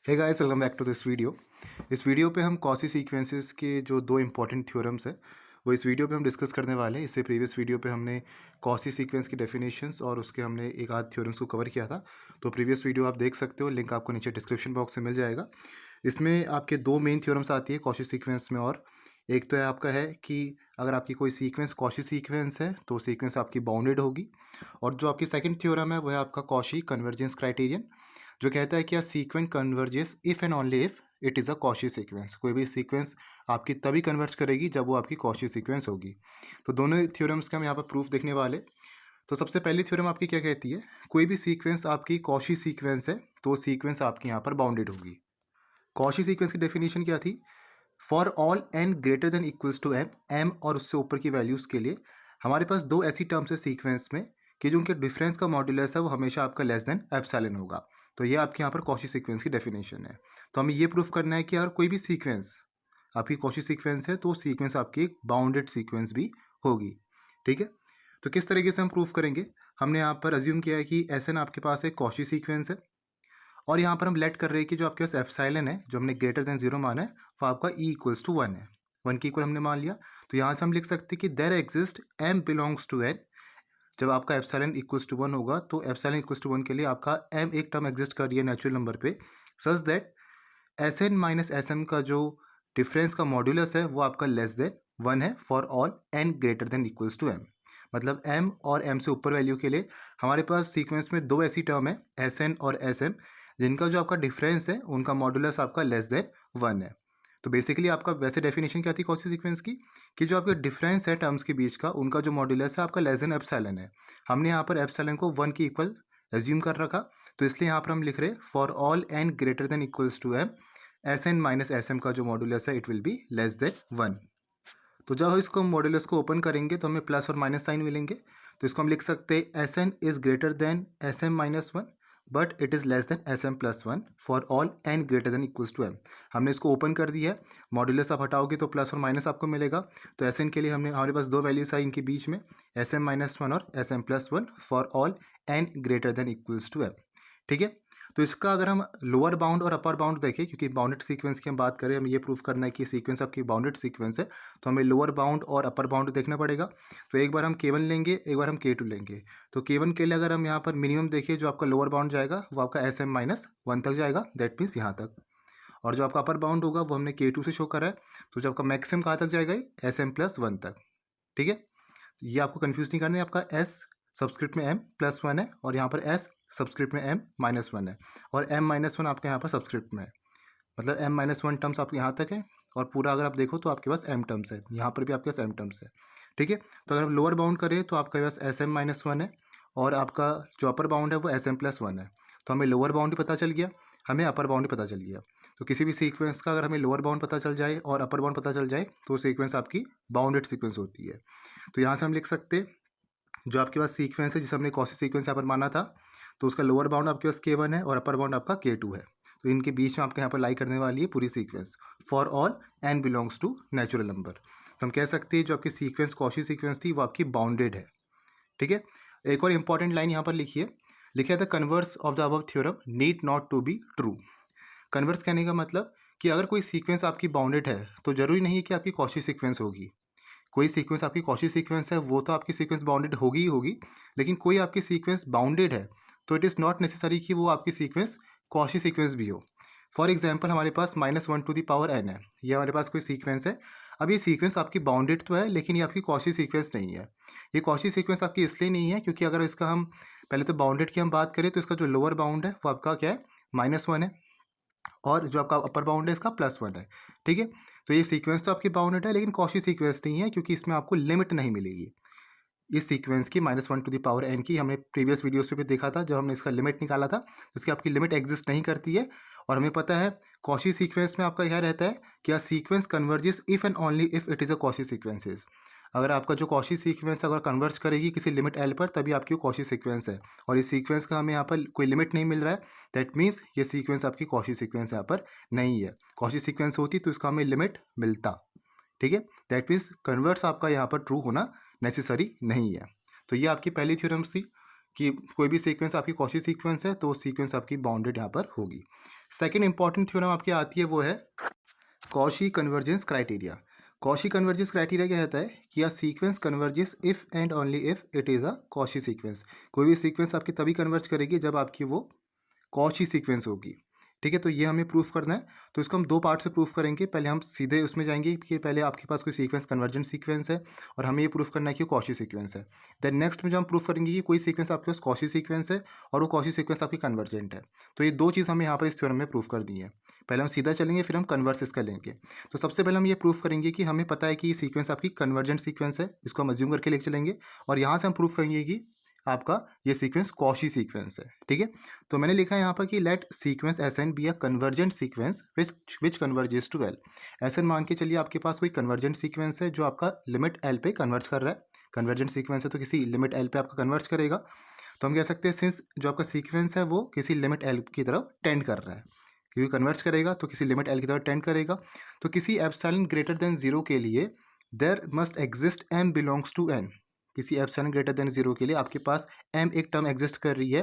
Hey guys, welcome back to this video. इस video पे हम कॉची सीक्वेंसेस के जो दो इंपॉर्टेंट थ्योरम्स है वो इस वीडियो पे हम डिस्कस करने वाले हैं। इससे प्रीवियस वीडियो पे हमने कॉची सीक्वेंस की डेफिनेशंस और उसके हमने एक आध थ्योरम्स को कवर किया था। तो प्रीवियस वीडियो आप देख सकते हो, लिंक आपको नीचे डिस्क्रिप्शन बॉक्स में मिल जाएगा। इसमें आपके दो मेन थ्योरम्स आती है कॉची सीक्वेंस में। और एक तो है आपका है कि अगर आपकी कोई सीक्वेंस कॉची सीक्वेंस है तो सीक्वेंस आपकी बाउंडेड होगी। और जो आपकी सेकंड थ्योरम है वो है आपका कॉची कन्वर्जेंस क्राइटेरियन, जो कहता है कि a sequence converges if and only if it is a Cauchy sequence. कोई भी सीक्वेंस आपकी तभी कन्वर्ज करेगी जब वो आपकी कॉची सीक्वेंस होगी। तो दोनों थ्योरम्स के हम यहाँ पर प्रूफ देखने वाले। तो सबसे पहली थ्योरम आपकी क्या कहती है, कोई भी सीक्वेंस आपकी कॉची सीक्वेंस है तो सीक्वेंस आपकी यहाँ पर बाउंडेड होगी। कॉची सीक्वेंस की डेफिनेशन क्या थी, for all n greater than equals to m, m और उससे ऊपर की वैल्यूज़ के लिए हमारे पास दो ऐसी टर्म्स है सीक्वेंस में कि जो उनके डिफरेंस का मॉड्यूलस है वो हमेशा आपका लेस देन एप्सिलॉन होगा। तो ये आपके यहाँ पर कॉची सीक्वेंस की डेफिनेशन है। तो हमें ये प्रूफ करना है कि अगर कोई भी सीक्वेंस आपकी कॉची सीक्वेंस है तो सीक्वेंस आपकी एक बाउंडेड सीक्वेंस भी होगी। ठीक है, तो किस तरीके से हम प्रूफ करेंगे। हमने यहाँ पर अज्यूम किया है कि एस एन आपके पास एक कॉची सीक्वेंस है और यहाँ पर हम लेट कर रहे हैं कि जो आपके पास एप्सिलॉन है जो हमने ग्रेटर देन जीरो माना है वो आपका ई इक्वल्स टू वन है। वन की इक्वल हमने मान लिया। तो यहाँ से हम लिख सकते हैं कि there exist m belongs to N. जब आपका एप्सिलॉन इक्वल्स टू वन होगा तो एप्सिलॉन इक्वल्स टू वन के लिए आपका एम एक टर्म एग्जिस्ट कर रही है नेचुरल नंबर पे, such that s n minus s m का जो डिफरेंस का मॉड्यूलस है वो आपका लेस देन वन है for all n greater than equals to m. मतलब एम और एम से ऊपर वैल्यू के लिए हमारे पास सीक्वेंस में दो ऐसी टर्म है एस एन और एस एम जिनका जो आपका डिफरेंस है उनका मॉड्यूलस आपका लेस देन वन है। तो बेसिकली आपका वैसे डेफिनेशन क्या थी कौन सी सीक्वेंस की, कि जो आपका डिफरेंस है टर्म्स के बीच का उनका जो मॉड्यूलस है आपका लेस देन एप्सिलॉन है। हमने यहाँ पर एप्सिलॉन को वन की इक्वल एज्यूम कर रखा। तो इसलिए यहाँ पर हम लिख रहे for all n greater than equals to m, s n minus s m का जो मॉड्यूलस है it will be less than one. तो जब हम इसको मॉड्यूलस को ओपन करेंगे तो हमें प्लस और माइनस साइन मिलेंगे। तो इसको हम लिख सकते हैं s n is greater than s m minus one but it is less than s m plus one for all n greater than equals to m. हमने इसको ओपन कर दिया है, मॉड्यूलस आप हटाओगे तो प्लस और माइनस आपको मिलेगा। तो एस एन के लिए हमने हमारे पास दो वैल्यूज आई इनके बीच में, एस एम माइनस वन और s m plus one for all n greater than equals to m. ठीक है, तो इसका अगर हम लोअर बाउंड और अपर बाउंड देखें, क्योंकि बाउंडेड सीक्वेंस की हम बात करें, हमें ये प्रूफ करना है कि सीक्वेंस आपकी बाउंडेड सीक्वेंस है, तो हमें लोअर बाउंड और अपर बाउंड देखना पड़ेगा। तो एक बार हम K1 लेंगे, एक बार हम K2 लेंगे। तो K1 के लिए अगर हम यहाँ पर मिनिमम देखिए, जो आपका लोअर बाउंड जाएगा वो आपका एस एम माइनस वन तक जाएगा, दैट मीन्स यहाँ तक। और जो आपका अपर बाउंड होगा वो हमने K2 से शो करा है। तो जो आपका मैक्सिमम कहाँ तक जाएगा, एस एम प्लस वन तक। ठीक है, ये आपको कन्फ्यूज़ नहीं करना है। आपका एस सब्सक्रिप्ट में एम प्लस वन है और यहाँ पर एस सब्सक्रिप्ट में एम माइनस वन है, और एम माइनस वन आपके यहाँ पर सब्सक्रिप्ट में है। मतलब एम माइनस वन टर्म्स आपके यहाँ तक है और पूरा अगर आप देखो तो आपके पास एम टर्म्स है, यहाँ पर भी आपके पास एम टर्म्स है। ठीक है, तो अगर हम लोअर बाउंड करें तो आपके पास एस एम माइनस वन है और आपका जो अपर बाउंड है वो एस एम प्लस वन है। तो हमें लोअर बाउंड भी पता चल गया, हमें अपर बाउंड भी पता चल गया। तो किसी भी सीक्वेंस का अगर हमें लोअर बाउंड पता चल जाए और अपर बाउंड पता चल जाए तो सीक्वेंस आपकी बाउंडेड सीक्वेंस होती है। तो यहाँ से हम लिख सकते हैं जो आपके पास सीक्वेंस है जिसे हमने कॉची सीक्वेंस यहाँ पर माना था, तो उसका लोअर बाउंड आपके पास K1 है और अपर बाउंड आपका K2 है। तो इनके बीच में आपके यहाँ पर लाई करने वाली है पूरी sequence for all n belongs to natural number. तो हम कह सकते हैं जो आपकी सीक्वेंस कॉची सीक्वेंस थी वो आपकी बाउंडेड है। ठीक है, एक और इंपॉर्टेंट लाइन यहाँ पर लिखिए, लिखा था converse of the above theorem need not to be true. Converse कहने का मतलब कि अगर कोई सीक्वेंस आपकी बाउंडेड है तो जरूरी नहीं है कि आपकी कॉची सीक्वेंस होगी। कोई सीक्वेंस आपकी कॉची सीक्वेंस है वो तो आपकी सीक्वेंस बाउंडेड होगी ही होगी, लेकिन कोई आपकी सीक्वेंस बाउंडेड है तो इट इज़ नॉट नेसेसरी कि वो आपकी सीक्वेंस कॉची सीक्वेंस भी हो। फॉर एग्जांपल हमारे पास minus one to the power n है, ये हमारे पास कोई सीक्वेंस है। अब ये सीक्वेंस आपकी बाउंडेड तो है लेकिन ये आपकी कॉची सीक्वेंस नहीं है। ये कॉची सीक्वेंस आपकी इसलिए नहीं है क्योंकि अगर इसका हम पहले तो बाउंडेड की हम बात करें तो इसका जो लोअर बाउंड है वो आपका क्या है, माइनस वन है, और जो आपका अपर बाउंड है इसका प्लस वन है। ठीक है, तो ये सीक्वेंस तो आपकी बाउंडेड है लेकिन कॉची सीक्वेंस नहीं है क्योंकि इसमें आपको लिमिट नहीं मिलेगी। इस सीक्वेंस की minus one to the power n की हमने प्रीवियस वीडियोस पे भी देखा था, जब हमने इसका लिमिट निकाला था इसकी आपकी लिमिट एग्जिस्ट नहीं करती है। और हमें पता है कॉची सीक्वेंस में आपका क्या रहता है कि sequence converges if and only if it is a Cauchy sequences. अगर आपका जो कॉची सीक्वेंस अगर कन्वर्ज करेगी किसी लिमिट एल पर तभी आपकी कॉची सीक्वेंस है, और इस सीक्वेंस का हमें यहाँ पर कोई लिमिट नहीं मिल रहा है, दैट मीन्स ये सीक्वेंस आपकी कॉची सीक्वेंस यहाँ पर नहीं है। कॉची सीक्वेंस होती तो इसका हमें लिमिट मिलता। ठीक है, दैट मीन्स कन्वर्स आपका यहाँ पर ट्रू होना नेसेसरी नहीं है। तो ये आपकी पहली थ्योरम्स थी कि कोई भी सीक्वेंस आपकी कॉची सीक्वेंस है तो सीक्वेंस आपकी बाउंडेड यहाँ पर होगी। सेकेंड इंपॉर्टेंट थ्योरम आपकी आती है वो है Cauchy convergence criteria. Cauchy convergence criteria क्या कहता है कि a sequence converges if and only if it is a Cauchy sequence. कोई भी सीक्वेंस आपकी तभी कन्वर्ज करेगी जब आपकी वो कॉची सीक्वेंस होगी। ठीक है, तो ये हमें प्रूफ करना है। तो इसको हम दो पार्ट से प्रूफ करेंगे। पहले हम सीधे उसमें जाएंगे कि पहले आपके पास कोई सीक्वेंस कन्वर्जेंट सीक्वेंस है और हमें ये प्रूफ करना है कि वो कॉची सीक्वेंस है। देन नेक्स्ट में जो हम प्रूफ करेंगे कि कोई सीक्वेंस आपके पास कॉची सीक्वेंस है और वो कॉची सीक्वेंस आपकी कन्वर्जेंट है। तो ये दो चीज़ हमें यहाँ पर इस थ्योरम में प्रूफ कर दी है। पहले हम सीधा चलेंगे, फिर हम कन्वर्स इसका लेंगे। तो सबसे पहले हम ये प्रूफ करेंगे कि हमें पता है कि ये सीक्वेंस आपकी कन्वर्जेंट सीक्वेंस है, इसको हम अज्यूम करके लेके चलेंगे और यहाँ से हम प्रूफ करेंगे कि आपका ये सीक्वेंस कॉशी सीक्वेंस है। ठीक है, तो मैंने लिखा है यहाँ पर कि let sequence s n be a convergent sequence which converges to l. S n मान के चलिए आपके पास कोई कन्वर्जेंट सीक्वेंस है जो आपका लिमिट एल पे कन्वर्ज कर रहा है। कन्वर्जेंट सीक्वेंस है तो किसी लिमिट एल पे आपका कन्वर्ज करेगा। तो हम कह सकते हैं सिंस जो आपका सीक्वेंस है वो किसी लिमिट एल की तरफ टेंड कर रहा है, क्योंकि कन्वर्ज करेगा तो किसी लिमिट एल की तरफ टेंड करेगा। तो किसी एप्सिलॉन ग्रेटर देन जीरो के लिए there must exist m belongs to N. किसी एप्सिलॉन ग्रेटर देन जीरो के लिए आपके पास एम एक टर्म एग्जिस्ट कर रही है।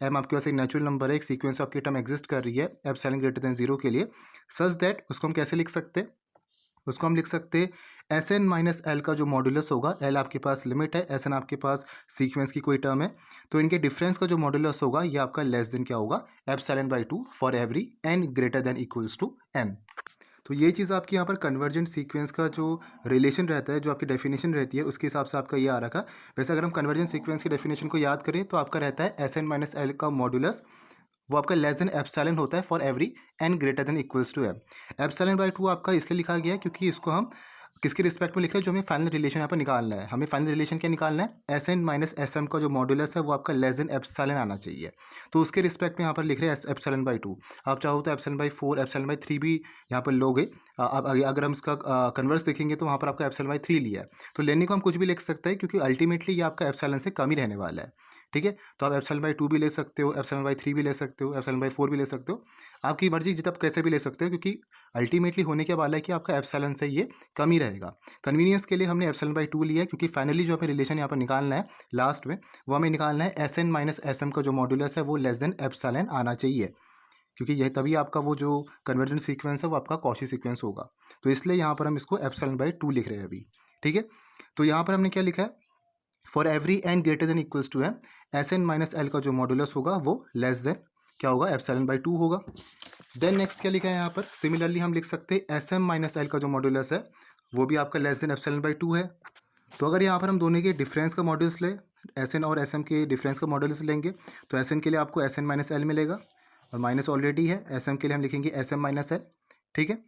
एम आपके पास एक नेचुरल नंबर है, एक सीक्वेंस आपकी टर्म एग्जिस्ट कर रही है एप्सिलॉन ग्रेटर देन जीरो के लिए, सच दैट उसको हम कैसे लिख सकते हैं? उसको हम लिख सकते हैं एस एन माइनस एल का जो मॉडुलस होगा, एल आपके पास लिमिट है, एस एन आपके पास सीक्वेंस की कोई टर्म है, तो इनके डिफरेंस का जो मॉडुलस होगा ये आपका लेस देन क्या होगा? Epsilon by two for every n greater than equals to m. तो ये चीज़ आपकी यहाँ पर कन्वर्जेंट सीक्वेंस का जो रिलेशन रहता है, जो आपकी डेफिनेशन रहती है, उसके हिसाब से आपका ये आ रखा। वैसे अगर हम कन्वर्जेंट सीक्वेंस की डेफिनेशन को याद करें तो आपका रहता है एस एन माइनस एल का मॉडुलस वो आपका लेस देन एप्सिलॉन होता है for every n greater than equals to m. Epsilon by two आपका इसलिए लिखा गया है क्योंकि इसको हम किसके रिस्पेक्ट में लिख रहे हैं, जो हमें फाइनल रिलेशन यहाँ पर निकालना है। हमें फाइनल रिलेशन क्या निकालना है? S n minus s m का जो मॉडुलस है वो आपका लेस देन एप्सिलॉन आना चाहिए। तो उसके रिस्पेक्ट में यहाँ पर लिख रहे हैं एप्सिलॉन बाई टू। आप चाहो तो epsilon by four, epsilon by three भी यहाँ पर लोगे। अब अगर हम इसका कन्वर्स देखेंगे तो वहाँ पर आपका एप्सिलॉन बाई थ्री लिया है। तो लेने को हम कुछ भी लिख सकते हैं क्योंकि अल्टीमेटली ये आपका एप्सिलॉन से कम ही रहने वाला है। ठीक है, तो आप एप्सिलॉन बाई टू भी ले सकते हो, एप्सिलॉन बाई थ्री भी ले सकते हो, एप्सिलॉन बाई फोर भी ले सकते हो। आपकी मर्जी, जितना आप कैसे भी ले सकते हो, क्योंकि अल्टीमेटली होने के वाला है कि आपका एप्सिलॉन से ये कम ही रहेगा। कन्वीनियंस के लिए हमने एप्सिलॉन बाई टू लिया है क्योंकि फाइनली जो हमें रिलेशन यहाँ पर निकालना है लास्ट में, वो हमें निकालना है s n minus s m का जो मॉडुलस है वो लेस देन एप्सिलॉन आना चाहिए, क्योंकि यह तभी आपका वो जो कन्वर्जेंट सीक्वेंस है वो आपका कॉची सीक्वेंस होगा। तो इसलिए यहाँ पर हम इसको एप्सिलॉन बाई टू लिख रहे हैं अभी। ठीक है, तो यहाँ पर हमने क्या लिखा है? For every n greater than equals to m, s n minus l का जो मॉडुलस होगा वो लेस देन क्या होगा? एप्सिलॉन बाई टू होगा। देन नेक्स्ट क्या लिखा है यहाँ पर? सिमिलरली हम लिख सकते हैं एस एम माइनस एल का जो मॉडुलस है वो भी आपका less than epsilon by two है। तो अगर यहाँ पर हम दोनों के डिफरेंस का मॉडुलस ले, एस एन और एस एम के डिफरेंस का मॉडुलस लेंगे, तो एस एन के लिए आपको एस एन माइनस एल मिलेगा और माइनस ऑलरेडी है। एस एम के लिए हम लिखेंगे एस एम माइनस एल। ठीक है,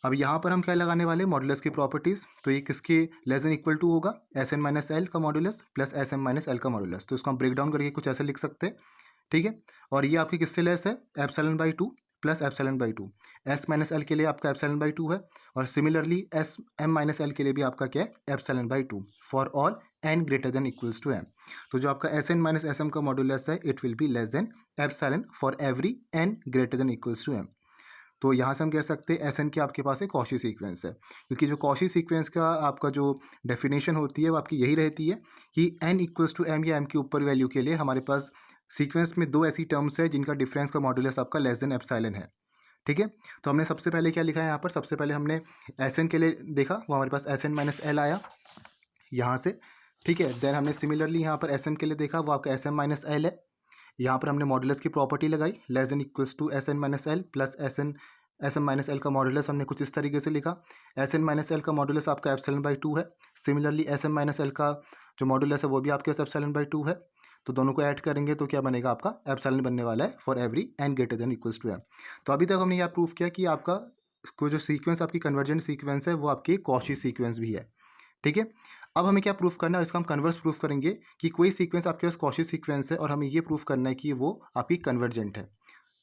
अब यहाँ पर हम क्या लगाने वाले? मॉडुलस की प्रॉपर्टीज़। तो ये किसके लेस देन इक्वल टू होगा? एस एन माइनस एल का modulus plus s m minus l का मॉडुलस। तो इसको हम ब्रेक डाउन करके कुछ ऐसे लिख सकते हैं। ठीक है, और ये आपकी किससे लेस है? Epsilon by two plus epsilon by two. S minus l के लिए आपका एप्सिलॉन बाई टू है और similarly s m minus l के लिए भी आपका क्या है? Epsilon by two for all n greater than equals to m. तो जो आपका s n minus s m का मॉडुलस है it will be less than epsilon for every n greater than equals to m. तो यहाँ से हम कह सकते हैं एस एन के आपके पास एक कॉशी सीक्वेंस है, क्योंकि जो कॉशी सीक्वेंस का आपका जो डेफिनेशन होती है वो आपकी यही रहती है कि एन इक्वल्स टू एम या एम के ऊपर वैल्यू के लिए हमारे पास सीक्वेंस में दो ऐसी टर्म्स है जिनका डिफरेंस का मॉडुलस आपका लेस देन एप्सिलॉन है। ठीक है, तो हमने सबसे पहले क्या लिखा है यहाँ पर? सबसे पहले हमने एस एन के लिए देखा, वो हमारे पास एस एन माइनस एल आया यहाँ से। ठीक है, देन हमने सिमिलरली यहाँ पर एस एम के लिए देखा, वो आपका एस एम माइनस एल है। यहाँ पर हमने मॉडुलस की प्रॉपर्टी लगाई, less than equals to s n minus l plus s n minus l का मॉडुलस हमने कुछ इस तरीके से लिखा। एस एन माइनस एल का मॉडुलस आपका एप्सिलॉन बाई टू है। Similarly s n minus l का जो मॉडुलस है वो भी आपके पास एप्सिलॉन बाई टू है। तो दोनों को ऐड करेंगे तो क्या बनेगा? आपका एप्सिलॉन बनने वाला है for every n greater than equals to m. तो अभी तक हमने यह प्रूव किया कि आपका को जो सीक्वेंस आपकी कन्वर्जेंट सीक्वेंस है वो आपकी कॉची सीक्वेंस भी है। ठीक है, अब हमें क्या प्रूफ करना है? इसका हम कन्वर्स प्रूफ करेंगे कि कोई सीक्वेंस आपके पास कॉची सीक्वेंस है और हमें ये प्रूफ करना है कि वो आपकी कन्वर्जेंट है।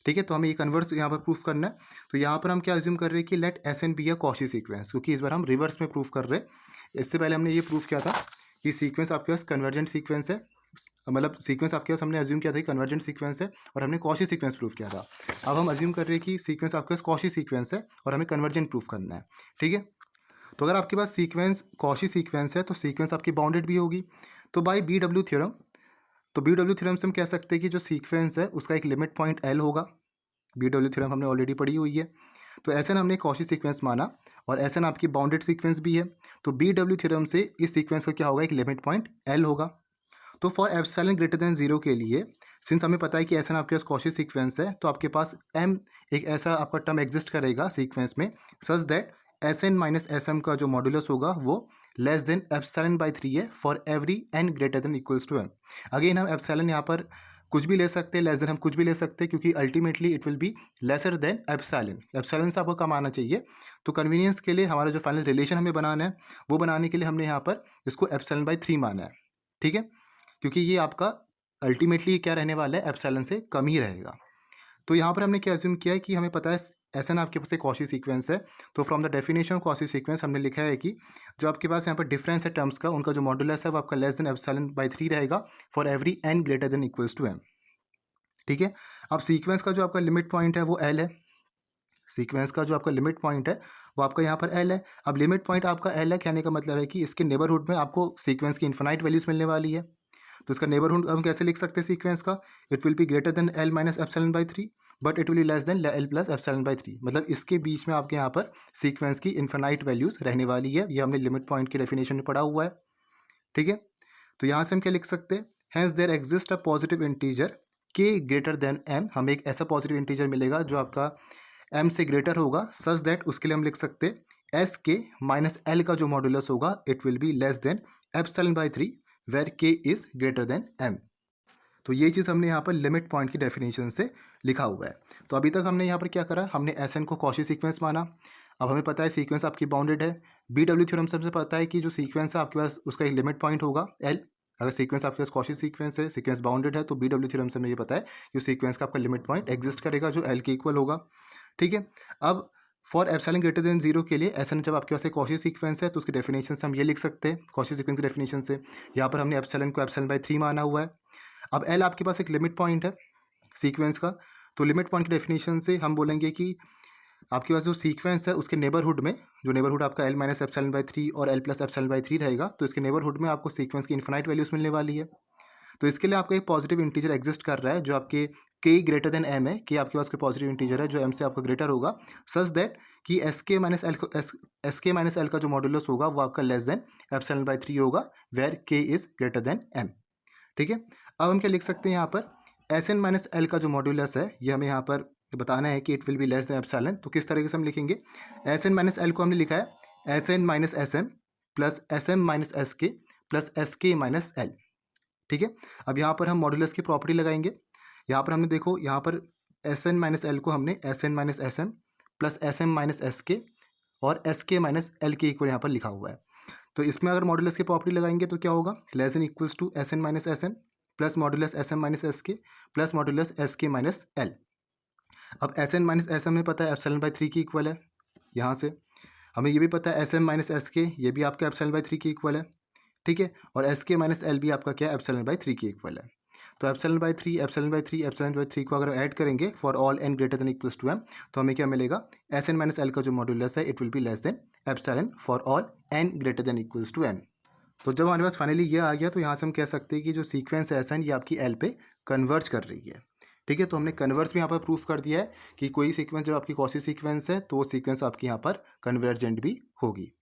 ठीक है, तो हमें ये कन्वर्स यहाँ पर प्रूफ करना है। तो यहाँ पर हम क्या अज्यूम कर रहे हैं कि let s n be a Cauchy sequence, क्योंकि इस बार हम रिवर्स में प्रूफ कर रहे हैं। इससे पहले हमने ये प्रूफ किया था कि सीक्वेंस आपके पास कन्वर्जेंट सीक्वेंस है, मतलब सीक्वेंस आपके पास हमने अज्यूम किया था कि कन्वर्जेंट सीक्वेंस है और हमने कॉची सीक्वेंस प्रूफ किया था। अब हम अज्यूम कर रहे हैं कि सीक्वेंस आपके पास कॉची सीक्वेंस है और हमें कन्वर्जेंट प्रूफ करना है। ठीक है, तो अगर आपके पास सीक्वेंस कॉची सीक्वेंस है तो सीक्वेंस आपकी बाउंडेड भी होगी। तो बाय बी डब्ल्यू थ्योरम, तो बी डब्ल्यू थ्योरम से हम कह सकते हैं कि जो सीक्वेंस है उसका एक लिमिट पॉइंट एल होगा। BW थ्योरम हमने ऑलरेडी पढ़ी हुई है। तो एस एन हमने कॉची सीक्वेंस माना और एस एन आपकी बाउंडेड सीक्वेंस भी है। तो BW थ्योरम से इस सीक्वेंस का क्या होगा, एक लिमिट पॉइंट L होगा। तो फॉर एप्सिलॉन ग्रेटर देन 0 के लिए, सिंस हमें पता है कि एस एन आपके पास कॉची सीक्वेंस है, तो आपके पास M एक ऐसा आपका टर्म एग्जिस्ट करेगा सीक्वेंस में such that s n minus s m का जो मॉड्यूलस होगा वो लेस देन एप्सिलॉन बाई 3 है for every n greater than equals to M। Again हम एप्सिलॉन यहाँ पर कुछ भी ले सकते हैं, लेस देन हम कुछ भी ले सकते हैं, क्योंकि ultimately it will be lesser than epsilon. Epsilon से आपको कम आना चाहिए। तो कन्वीनियंस के लिए हमारा जो फाइनल रिलेशन हमें बनाना है, वो बनाने के लिए हमने यहाँ पर इसको एप्सिलॉन बाई 3 माना है। ठीक है, क्योंकि ये आपका अल्टीमेटली क्या रहने वाला है, एप्सिलॉन से कम ही रहेगा। तो यहाँ पर हमने क्या अज्यूम किया है कि हमें पता है एस एन आपके पास एक कॉची सीक्वेंस है। तो from the definition of Cauchy sequence हमने लिखा है कि जो आपके पास यहाँ पर डिफरेंस है टर्म्स का, उनका जो मॉड्यूलस है वो आपका लेस देन एप्सिलॉन बाई 3 रहेगा for every n greater than equals to M। ठीक है, अब सीक्वेंस का जो आपका लिमिट पॉइंट है वो L है। सीक्वेंस का जो आपका लिमिट पॉइंट है वो आपका यहाँ पर L है। अब लिमिट पॉइंट आपका L है, कहने का मतलब है कि इसके नेबरहुड में आपको सीक्वेंस की इन्फिनाइट वैल्यूज मिलने वाली है। तो इसका नेबरहुड हम कैसे लिख सकते हैं सीक्वेंस का, it will be greater than L minus epsilon by 3 but it will be less then L plus epsilon by 3। मतलब इसके बीच में आपके यहाँ पर सीक्वेंस की इन्फिनाइट वैल्यूज रहने वाली है। ये हमने लिमिट पॉइंट की डेफिनेशन में पढ़ा हुआ है। ठीक है, तो यहाँ से हम क्या लिख सकते हैं, hence there exist a positive integer k greater than M। हमें एक ऐसा पॉजिटिव इंटीजर मिलेगा जो आपका M से ग्रेटर होगा सच दैट उसके लिए हम लिख सकते हैं एस के माइनस L का जो मॉड्यूलस होगा it will be less than epsilon by 3 where k is greater than M। तो ये चीज़ हमने यहाँ पर लिमिट पॉइंट की डेफिनेशन से लिखा हुआ है। तो अभी तक हमने यहाँ पर क्या करा, हमने एस एन को कॉची सीक्वेंस माना। अब हमें पता है सीक्वेंस आपकी बाउंडेड है। BW थ्योरम से हमसे पता है कि जो सीक्वेंस है आपके पास उसका एक लिमिट पॉइंट होगा L। अगर सीक्वेंस आपके पास कॉची सीक्वेंस है, सीक्वेंस बाउंडेड है, तो BW थ्योरम से हमें ये पता है कि सीक्वेंस का आपका लिमिट पॉइंट एग्जिस्ट करेगा जो L के इक्वल होगा। ठीक है, अब फॉर एप्सिलॉन ग्रेटर देन 0 के लिए एस एन जब आपके पास एक कॉची सीक्वेंस है तो उसकी डेफिनेशन से हम ये लिख सकते हैं, कॉची सीक्वेंस की डेफिनेशन से यहाँ पर हमने एप्सिलॉन को एप्सिलॉन बाई 3 माना हुआ है। अब L आपके पास एक लिमिट पॉइंट है सीक्वेंस का। तो लिमिट पॉइंट की डेफिनेशन से हम बोलेंगे कि आपके पास जो सीक्वेंस है उसके नेबरहुड में, जो नेबरहुड आपका L माइनस एप्सिलॉन बाई 3 और L प्लस एप्सिलॉन बाई 3 रहेगा, तो इसके नेबरहुड में आपको सीक्वेंस की इन्फिनाइट वैल्यूज मिलने वाली है। तो इसके लिए आपका एक पॉजिटिव इंटीजर एग्जिस्ट कर रहा है जो आपके k ग्रेटर देन M है। k आपके पास कोई पॉजिटिव इंटीजर है जो M से आपका ग्रेटर होगा सच दैट कि एस के माइनस एल का जो मॉड्यूलस होगा वो आपका लेस देन एप्सिलॉन बाई 3 होगा where k is greater than M। ठीक है, अब हम क्या लिख सकते हैं यहाँ पर, एस एन माइनस एल का जो मॉड्यूलस है ये हमें यहाँ पर बताना है कि it will be less than epsilon. तो किस तरीके से हम लिखेंगे, एस एन माइनस एल को हमने लिखा है s n minus s m plus s m minus s k plus s k minus l. ठीक है, अब यहाँ पर हम मॉड्यूलस की प्रॉपर्टी लगाएंगे। यहाँ पर हमने देखो, यहाँ पर एस एन माइनस एल को हमने s n minus s m plus s m minus s k और एस के माइनस एल के इक्वल यहाँ पर लिखा हुआ है। तो इसमें अगर मॉड्यूलस की प्रॉपर्टी लगाएंगे तो क्या होगा, less than equals to s n minus s m plus modulus s m minus s k plus modulus s k minus l. अब s n minus s m में पता है एप्सिलॉन बाई 3 की इक्वल है। यहाँ से हमें ये भी पता है एस एम माइनस एस के ये भी आपका एप्सिलॉन बाई 3 की इक्वल है। ठीक है, और एस के माइनस एल भी आपका क्या है, एप्सिलॉन बाई 3 की इक्वल है। तो epsilon by 3 epsilon by 3 epsilon by 3 को अगर ऐड करेंगे for all n greater than equals to M, तो हमें क्या मिलेगा, एस एन माइनस एल का जो मॉड्यूलस है it will be less than epsilon for all n greater than equals to M। तो जब हमारे पास फाइनली ये आ गया तो यहाँ से हम कह सकते हैं कि जो सीक्वेंस है एस एन ये आपकी L पे कन्वर्ज कर रही है। ठीक है, तो हमने कन्वर्स भी यहाँ पर प्रूफ कर दिया है कि कोई सीक्वेंस जब आपकी कॉची सीक्वेंस है तो वो सीक्वेंस आपकी यहाँ पर कन्वर्जेंट भी होगी।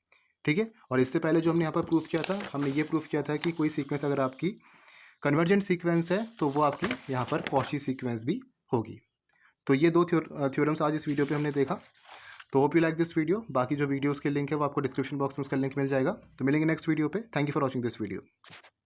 ठीक है, और इससे पहले जो हमने यहाँ पर प्रूफ किया था, हमने ये प्रूफ किया था कि कोई सीक्वेंस अगर आपकी कन्वर्जेंट सीक्वेंस है तो वो आपकी यहाँ पर कॉची सीक्वेंस भी होगी। तो ये दो थ्योरम्स आज इस वीडियो पे हमने देखा। तो hope you like this video. बाकी जो वीडियोस के लिंक है वो आपको डिस्क्रिप्शन बॉक्स में उसका लिंक मिल जाएगा। तो मिलेंगे नेक्स्ट वीडियो पे। Thank you for watching this video.